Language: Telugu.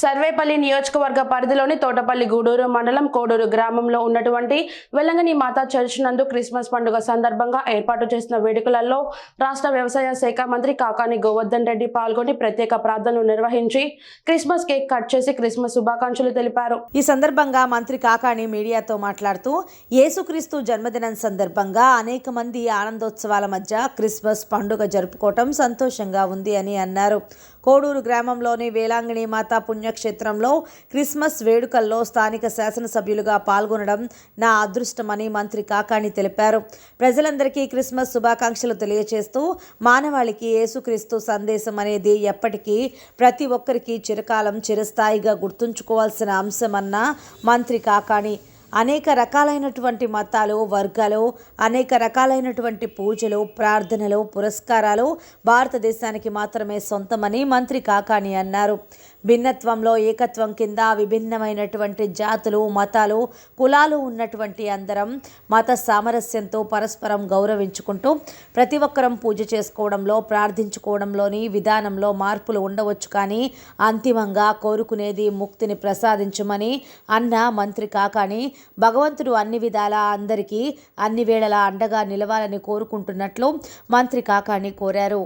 సర్వేపల్లి నియోజకవర్గ పరిధిలోని తోటపల్లి గూడూరు మండలం కోడూరు గ్రామంలో ఉన్నటువంటి వెలంగని మాతా చర్చ్ నందు క్రిస్మస్ పండుగ సందర్భంగా ఏర్పాటు చేసిన వేడుకలలో రాష్ట్ర వ్యవసాయ శాఖ మంత్రి కాకాని గోవర్ధన్ రెడ్డి పాల్గొని ప్రత్యేక ప్రార్థనలు నిర్వహించి క్రిస్మస్ కేక్ కట్ చేసి క్రిస్మస్ శుభాకాంక్షలు తెలిపారు. ఈ సందర్భంగా మంత్రి కాకాని మీడియాతో మాట్లాడుతూ యేసుక్రీస్తు జన్మదినం సందర్భంగా అనేక మంది ఆనందోత్సవాల మధ్య క్రిస్మస్ పండుగ జరుపుకోవటం సంతోషంగా ఉంది అని అన్నారు. కోడూరు గ్రామంలోని వేలాంగిణి మాతా పుణ్యక్షేత్రంలో క్రిస్మస్ వేడుకల్లో స్థానిక శాసనసభ్యులుగా పాల్గొనడం నా అదృష్టమని మంత్రి కాకాని తెలిపారు. ప్రజలందరికీ క్రిస్మస్ శుభాకాంక్షలు తెలియజేస్తూ మానవాళికి యేసుక్రీస్తు సందేశం అనేది ఎప్పటికీ ప్రతి ఒక్కరికి చిరకాలం చిరస్థాయిగా గుర్తుంచుకోవాల్సిన అంశమన్న మంత్రి కాకాని అనేక రకాలైనటువంటి మతాలు వర్గాలు అనేక రకాలైనటువంటి పూజలు ప్రార్థనలు పురస్కారాలు భారతదేశానికి మాత్రమే సొంతమని మంత్రి కాకాని అన్నారు. భిన్నత్వంలో ఏకత్వం కింద విభిన్నమైనటువంటి జాతులు మతాలు కులాలు ఉన్నటువంటి అందరం మత సామరస్యంతో పరస్పరం గౌరవించుకుంటూ ప్రతి ఒక్కరం పూజ చేసుకోవడంలో ప్రార్థించుకోవడంలోని విధానంలో మార్పులు ఉండవచ్చు, కానీ అంతిమంగా కోరుకునేది ముక్తిని ప్రసాదించమని అన్న మంత్రి కాకాని భగవంతుడు అన్ని విధాలా అందరికీ అన్ని వేళలా అండగా నిలవాలని కోరుకుంటున్నట్లు మంత్రి కాకాని కోరారు.